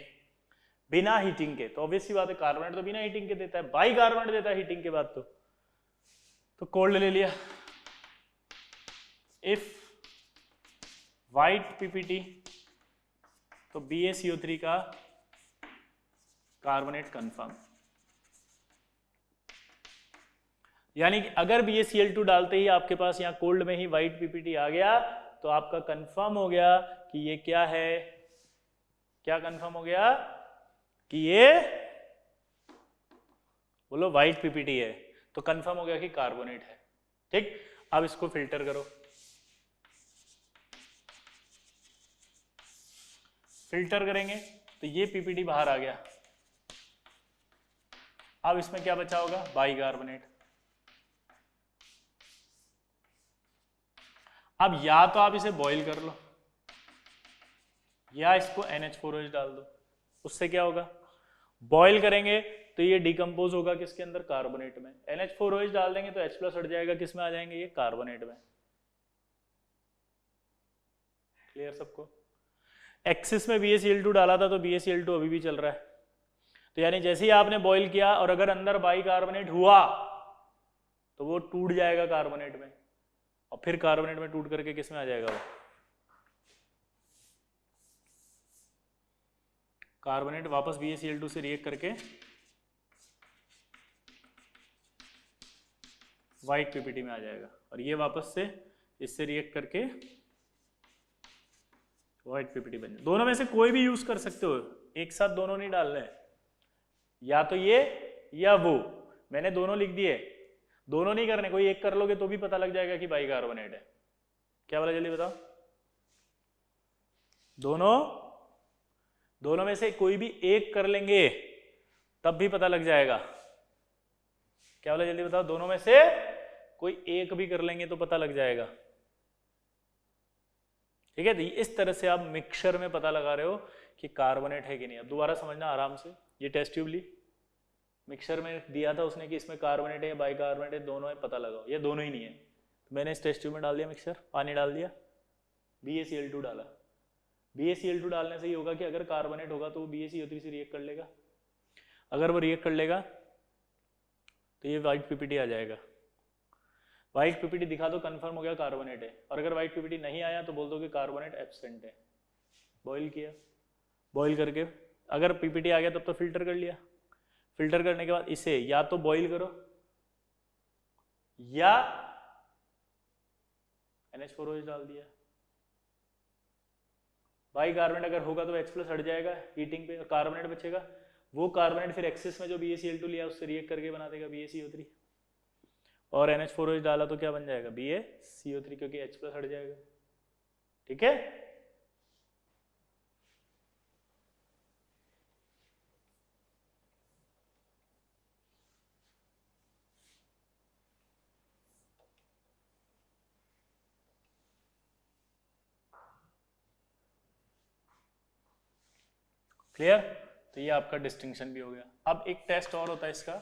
बिना हीटिंग के। तो ऑब्वियसली बात है, कार्बोनेट तो बिना हीटिंग के देता है, बाइकार्बोनेट देता है हीटिंग के बाद। तो कोल्ड ले लिया। इफ वाइट PPT, तो BaCO3 का कार्बोनेट कंफर्म। यानी कि अगर BaCl2 डालते ही आपके पास यहां कोल्ड में ही व्हाइट PPT आ गया, तो आपका कंफर्म हो गया कि ये क्या है, क्या कंफर्म हो गया कि ये, बोलो, व्हाइट PPT है, तो कंफर्म हो गया कि कार्बोनेट है, ठीक। अब इसको फिल्टर करो, फिल्टर करेंगे तो ये PPT बाहर आ गया। अब इसमें क्या बचा होगा, बाइकार्बोनेट। अब या तो आप इसे बॉईल कर लो, या इसको NH4OH डाल दो। उससे क्या होगा, बॉईल करेंगे तो ये डिकम्पोज होगा किसके अंदर, कार्बोनेट में। NH4OH डाल देंगे तो H+ हट जाएगा, किस में आ जाएंगे, ये कार्बोनेट में। क्लियर सबको। एक्सिस में BaCl2 डाला था तो BaCl2 अभी भी चल रहा है। तो यानी जैसे ही आपने बॉईल किया और अगर अंदर बाइकार्बोनेट हुआ तो वो टूट जाएगा कार्बोनेट में, और फिर कार्बोनेट में टूट करके किस में आ जाएगा, वो कार्बोनेट वापस BaCl2 से रिएक्ट करके व्हाइट पीपीटी में आ जाएगा, और ये वापस से इससे रिएक्ट करके व्हाइट पीपीटी बन जाए। दोनों में से कोई भी यूज कर सकते हो, एक साथ दोनों नहीं डालने हैं, या तो ये या वो। मैंने दोनों लिख दिए, दोनों नहीं करने, कोई एक कर लोगे तो भी पता लग जाएगा कि बाइकार्बोनेट है। क्या बोला जल्दी बताओ? दोनों में से कोई भी एक कर लेंगे तब भी पता लग जाएगा। क्या बोला जल्दी बताओ? दोनों में से कोई एक भी कर लेंगे तो पता लग जाएगा। ठीक है, तो इस तरह से आप मिक्सचर में पता लगा रहे हो कि कार्बोनेट है कि नहीं। अब दोबारा समझना आराम से, ये टेस्ट ट्यूब ली, मिक्सचर में दिया था उसने कि इसमें कार्बोनेट है या बाइकार्बोनेट है, दोनों है, पता लगाओ। ये दोनों ही नहीं है, तो मैंने इस टेस्ट ट्यूब में डाल दिया मिक्सचर, पानी डाल दिया, BaCl2 डाला। BaCl2 डालने से ये होगा कि अगर कार्बोनेट होगा तो वो BaCO3 से रिएक्ट कर लेगा। अगर वो रिएक्ट कर लेगा तो ये व्हाइट पीपीटी आ जाएगा। व्हाइट पीपीटी दिखा दो, कंफर्म हो गया कार्बोनेट है। और अगर व्हाइट पीपीटी नहीं आया तो बोल दो कि कार्बोनेट एब्सेंट है। बॉईल किया, बॉईल करके अगर पीपीटी आ गया तब तो फिल्टर कर लिया। फिल्टर करने के बाद इसे या तो बॉईल करो या NH4OH डाल दिया। बाइकार्बोनेट अगर होगा तो H+ हट जाएगा हीटिंग पे, कार्बोनेट बचेगा। वो कार्बोनेट फिर एक्सेस में जो BaCl2 लिया उससे रिएक्ट करके बना देगा BaCO3, और NH4OH डाला तो क्या बन जाएगा? BaCO3, क्योंकि H+ हट जाएगा। ठीक है, क्लियर? तो ये आपका डिस्टिंक्शन भी हो गया। अब एक टेस्ट और होता है इसका,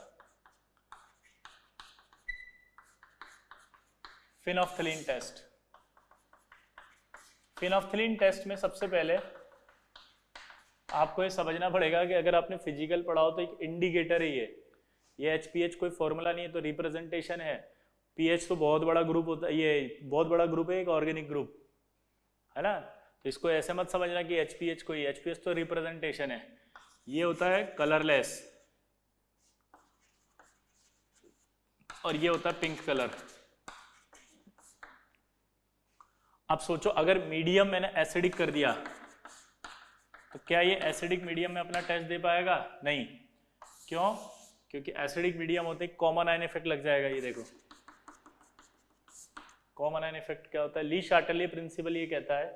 फिनोफ्थलीन टेस्ट। फिनोफ्थलीन टेस्ट में सबसे पहले आपको ये समझना पड़ेगा कि अगर आपने फिजिकल पढ़ा हो तो एक इंडिकेटर है ये HPH कोई फॉर्मूला नहीं है, तो रिप्रेजेंटेशन है। पीएच तो बहुत बड़ा ग्रुप होता है, ये बहुत बड़ा ग्रुप है, एक ऑर्गेनिक ग्रुप है ना। तो इसको ऐसे मत समझना कि HPH कोई, HPH तो रिप्रेजेंटेशन है। ये होता है कलरलेस और ये होता है पिंक कलर। अब सोचो अगर मीडियम मैंने एसिडिक कर दिया तो क्या ये एसिडिक मीडियम में अपना टेस्ट दे पाएगा? नहीं। क्यों? क्योंकि एसिडिक मीडियम होते ही कॉमन आयन इफेक्ट लग जाएगा। ये देखो कॉमन आयन इफेक्ट क्या होता है? ली शार्टरले प्रिंसिपल ये कहता है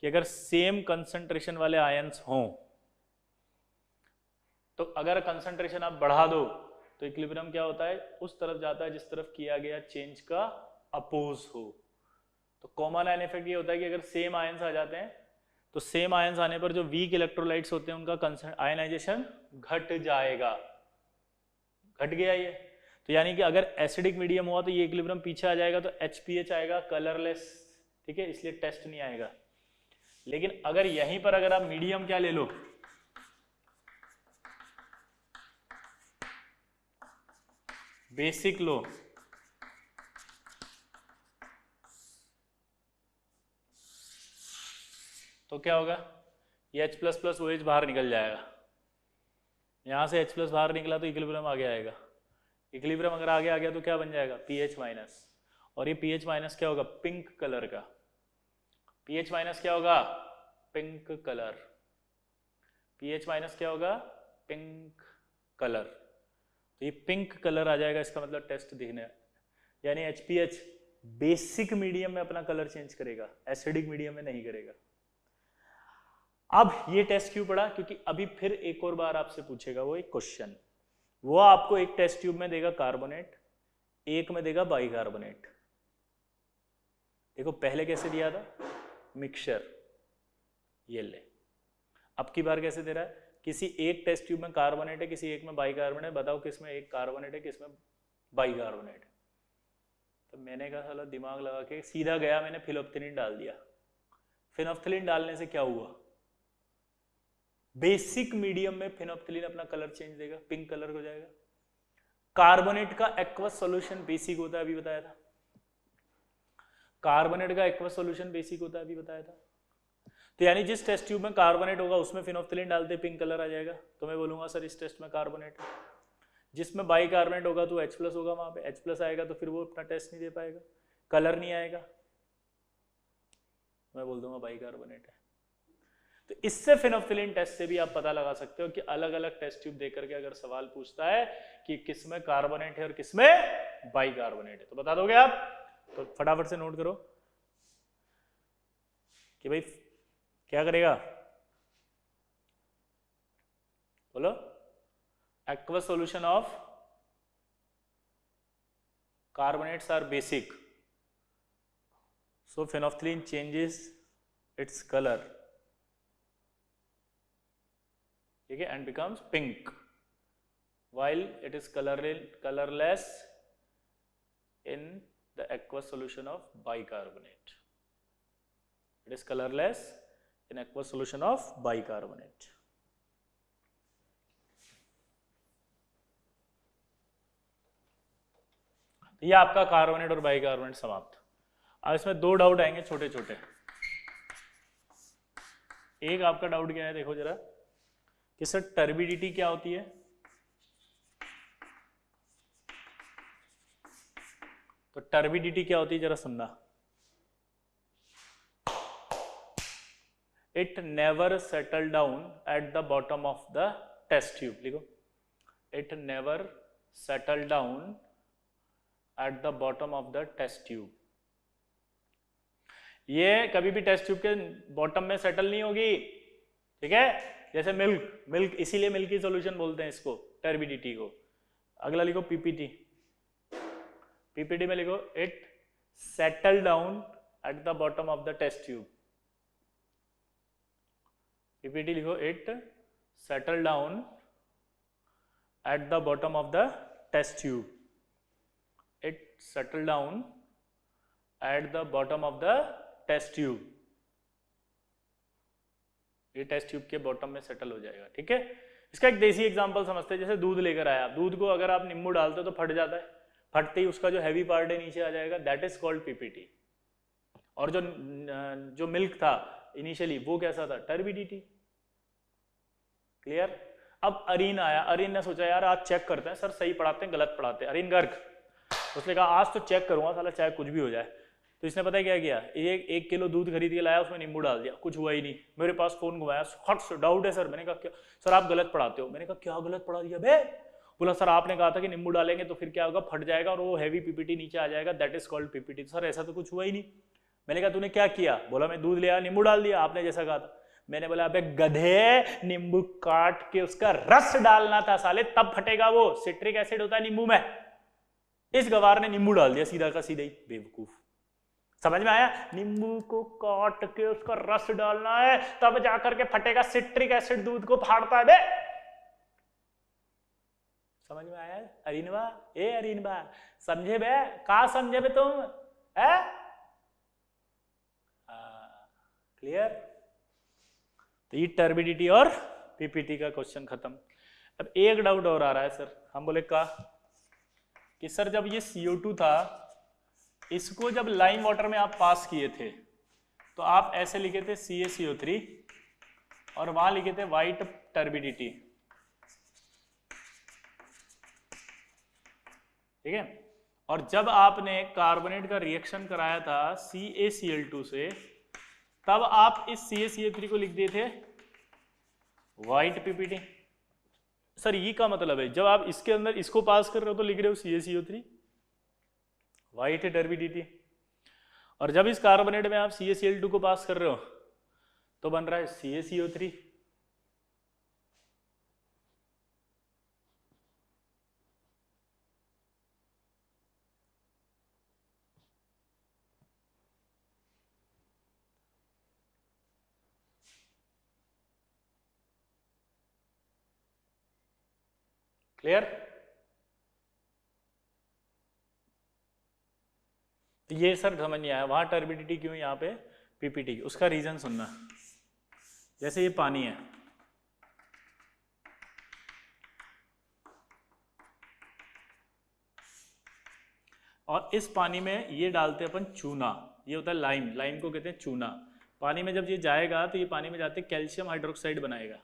कि अगर सेम कंसंट्रेशन वाले आयंस हों तो अगर कंसंट्रेशन आप बढ़ा दो तो इक्विलिब्रियम क्या होता है? उस तरफ जाता है जिस तरफ किया गया चेंज का अपोज हो। तो कॉमन आयन इफेक्ट ये होता है कि अगर सेम आयंस आ जाते हैं तो सेम आयंस आने पर जो वीक इलेक्ट्रोलाइट्स होते हैं उनका आयनाइजेशन घट जाएगा। घट गया ये, तो यानी कि अगर एसिडिक मीडियम हुआ तो ये इक्विलिब्रियम पीछे आ जाएगा, तो HPH आएगा कलरलेस। ठीक है, इसलिए टेस्ट नहीं आएगा। लेकिन अगर यहीं पर अगर आप मीडियम क्या ले लो, बेसिक लो, तो क्या होगा? ये H++ OH बाहर निकल जाएगा। यहां से H+ बाहर निकला तो इक्विलिब्रियम आगे आएगा। इक्विलिब्रियम अगर आगे आ गया तो क्या बन जाएगा? pH-, और ये pH- क्या होगा? पिंक कलर का। pH- क्या होगा? Pink colour. pH- क्या होगा? Pink colour. तो ये पिंक कलर आ जाएगा, इसका मतलब टेस्ट दिखने, यानी HPH बेसिक मीडियम में अपना कलर चेंज करेगा, एसिडिक मीडियम में नहीं करेगा। अब ये टेस्ट क्यों पढ़ा? क्योंकि अभी फिर एक और बार आपसे पूछेगा वो एक क्वेश्चन। वो आपको एक टेस्ट ट्यूब में देगा कार्बोनेट, एक में देगा बाइकार्बोनेट। देखो पहले कैसे दिया था? मिक्सचर, ये ले। अब की बार कैसे दे रहा है? किसी एक टेस्ट ट्यूब में कार्बोनेट है, किसी एक में बाइकार्बोनेट। बताओ किसमें एक कार्बोनेट है, किसमें बाइकार्बोनेट है? तो मैंने कहा साला दिमाग लगा के सीधा गया, मैंने फिनोफ्थलीन डाल दिया। फिनोफ्थलीन डालने से क्या हुआ? बेसिक मीडियम में फिनोफ्थलीन अपना कलर चेंज देगा, पिंक कलर हो जाएगा। कार्बोनेट का एक्वस सॉल्यूशन बेसिक होता है, अभी बताया था। कार्बोनेट का एक्वस सॉल्यूशन बेसिक होता है, अभी बताया था। तो यानी जिस टेस्ट ट्यूब में कार्बोनेट होगा उसमें फिनोफ्थिलीन डालते पिंक कलर आ जाएगा, तो मैं बोलूंगा सर इस टेस्ट में कार्बोनेट है। जिसमें बाइकार्बोनेट होगा तो H+ होगा, वहां पे H+ आएगा तो फिर वो अपना टेस्ट नहीं दे पाएगा, कलर नहीं आएगा, मैं बोल दूंगा बाइकार्बोनेट है। तो इससे फिनोफ्थिलीन टेस्ट से भी आप पता लगा सकते हो कि अलग अलग टेस्ट ट्यूब देख करके अगर सवाल पूछता है कि किसमें कार्बोनेट है और किसमें बाइकार्बोनेट है तो बता दोगे आप। तो फटाफट से नोट करो कि भाई क्या करेगा, बोलो। aqueous solution of carbonates are basic, so phenolphthalein changes its color, ठीक है, and becomes pink while it is colorless in the aqueous solution of bicarbonate. It is colorless in aqueous solution of bicarbonate. तो ये आपका carbonate और bicarbonate समाप्त। अब इसमें दो डाउट आएंगे छोटे छोटे। एक आपका डाउट क्या है, देखो जरा कि सर टर्बिडिटी क्या होती है। तो टर्बिडिटी क्या होती है जरा समझना। It never settle down at the bottom of the test tube, लिखो it never settle down at the bottom of the test tube. ये कभी भी टेस्ट ट्यूब के बॉटम में सेटल नहीं होगी, ठीक है। जैसे मिल्क, इसीलिए मिल्की सॉल्यूशन बोलते हैं इसको, टर्बिडिटी को। अगला लिखो पीपीटी, पीपीटी में लिखो it settle down at the bottom of the test tube. PPT लिखो it settle down at the bottom of the test tube. It settle down at the bottom of the test tube. ये test tube के bottom में settle हो जाएगा, ठीक है। इसका एक देसी एग्जांपल समझते हैं। जैसे दूध लेकर आया, दूध को अगर आप नींबू डालते हो तो फट जाता है, फटते ही उसका जो हैवी पार्ट है नीचे आ जाएगा, दैट इज कॉल्ड पीपीटी। और जो मिल्क था इनिशियली वो कैसा था, टर्बिडिटी। क्लियर। अब अरीन आया, अरीन ने सोचा यार आज चेक करते हैं, सर सही पढ़ाते हैं गलत पढ़ाते हैं। अरीन गर्ग, उसने कहा आज तो चेक करूंगा, साला चाहे कुछ भी हो जाए। तो इसने पता है क्या किया, एक किलो दूध खरीद के लाया, उसमें नींबू डाल दिया, कुछ हुआ ही नहीं। मेरे पास फोन घुमाया, हट डाउट है सर। मैंने कहा क्या सर आप गलत पढ़ाते हो। मैंने कहा क्या गलत पढ़ा दिया बे। बोला सर आपने कहा था कि नींबू डालेंगे तो फिर क्या होगा, फट जाएगा और वो हैवी पीपीटी नीचे आ जाएगा, that is called PPT. Sir ऐसा तो कुछ हुआ ही नहीं। मैंने कहा तूने क्या किया। बोला मैं दूध ले आया, नींबू डाल दिया, आपने जैसा कहा था। मैंने बोला अबे गधे, नींबू काट के उसका रस डालना था साले, तब फटेगा वो। सिट्रिक एसिड होता है नींबू में, इस गवार ने नींबू डाल दिया सीधा का सीधा ही, बेवकूफ। समझ में आया, नींबू को काट के उसका रस डालना है तब जाकर के फटेगा। सिट्रिक एसिड दूध को फाड़ता है बे। समझ में आया अरीनवा, ए अरीनवा समझे बे, कहा समझे बे तुम है। क्लियर। तो ये टर्बिडिटी और पीपीटी का क्वेश्चन खत्म। अब एक डाउट और आ रहा है सर, हम बोले का कि सर जब ये CO2 था, इसको जब लाइम वाटर में आप पास किए थे तो आप ऐसे लिखे थे CaCO3 और वहां लिखे थे वाइट टर्बिडिटी, ठीक है। और जब आपने कार्बोनेट का रिएक्शन कराया था CaCl2 से, तब आप इस CaCO3 को लिख दिए थे वाइट पीपीटी। सर ये का मतलब है जब आप इसके अंदर इसको पास कर रहे हो तो लिख रहे हो CaCO3 वाइट टर्बिडिटी, और जब इस कार्बोनेट में आप CaCl2 को पास कर रहे हो तो बन रहा है CaCO3। क्लियर। ये सर समझ नहीं आया वहां टर्बिडिटी क्यों, यहाँ पे पीपीटी, उसका रीजन सुनना। जैसे ये पानी है, और इस पानी में ये डालते हैं अपन चूना, ये होता है लाइम, लाइम को कहते हैं चूना। पानी में जब ये जाएगा तो ये पानी में जाते कैल्शियम हाइड्रोक्साइड बनाएगा।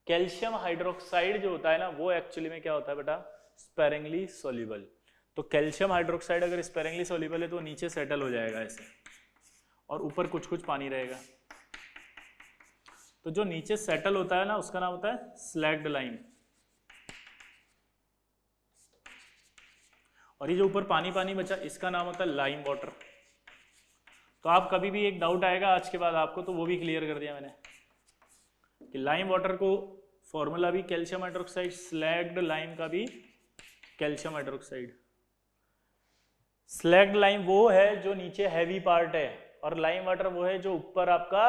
कैल्शियम हाइड्रोक्साइड जो होता है ना वो एक्चुअली में क्या होता है बेटा, स्पेरिंगली सोल्यूबल। तो कैल्शियम हाइड्रोक्साइड अगर स्पेरिंगली सोल्यूबल है तो नीचे सेटल हो जाएगा ऐसे, और ऊपर कुछ कुछ पानी रहेगा। तो जो नीचे सेटल होता है ना उसका नाम होता है स्लैग्ड लाइम, और ये जो ऊपर पानी पानी बचा इसका नाम होता है लाइम वाटर। तो आप कभी भी एक डाउट आएगा आज के बाद आपको, तो वो भी क्लियर कर दिया मैंने कि लाइम वाटर को फॉर्मूला भी कैल्शियम हाइड्रोक्साइड, स्लैग्ड लाइम का भी कैल्शियम हाइड्रोक्साइड। स्लैग्ड लाइम वो है जो नीचे हैवी पार्ट है, और लाइम वाटर वो है जो ऊपर आपका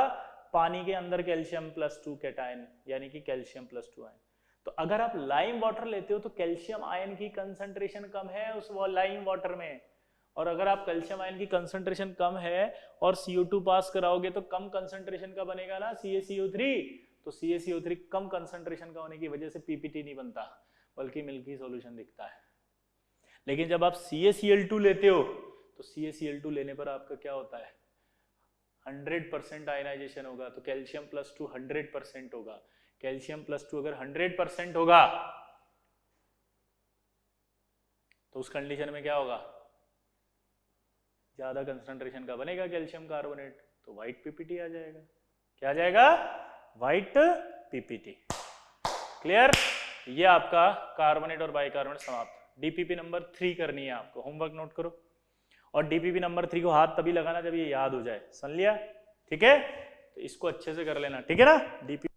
पानी के अंदर कैल्शियम +2 कैटायन यानी कि कैल्शियम +2 आयन। तो अगर आप लाइम वाटर लेते हो तो कैल्शियम आयन की कंसंट्रेशन कम है उस लाइम वाटर में, और अगर आप कैल्शियम आयन की कंसंट्रेशन कम है और CO2 पास कराओगे तो कम कंसंट्रेशन का बनेगा ना CaCO3। तो CaCO3 कम कंसंट्रेशन का होने की वजह से PPT नहीं बनता बल्कि मिल्की सॉल्यूशन दिखता है। लेकिन जब आप CaCl2 लेते हो तो CaCl2 लेने पर आपका क्या होता है, 100% आयनाइजेशन होगा। तो कैल्शियम +2 100% होगा। कैल्शियम +2 अगर 100% होगा तो उस कंडीशन में क्या होगा, ज्यादा कंसंट्रेशन का बनेगा कैल्शियम कार्बोनेट, तो व्हाइट PPT आ जाएगा। क्या आ जाएगा, व्हाइट PPT। क्लियर? ये आपका कार्बोनेट और बाइकार्बोनेट समाप्त। DPP नंबर 3 करनी है आपको, होमवर्क नोट करो। और DPP नंबर 3 को हाथ तभी लगाना जब ये याद हो जाए, सुन लिया? ठीक है, तो इसको अच्छे से कर लेना, ठीक है ना। DPP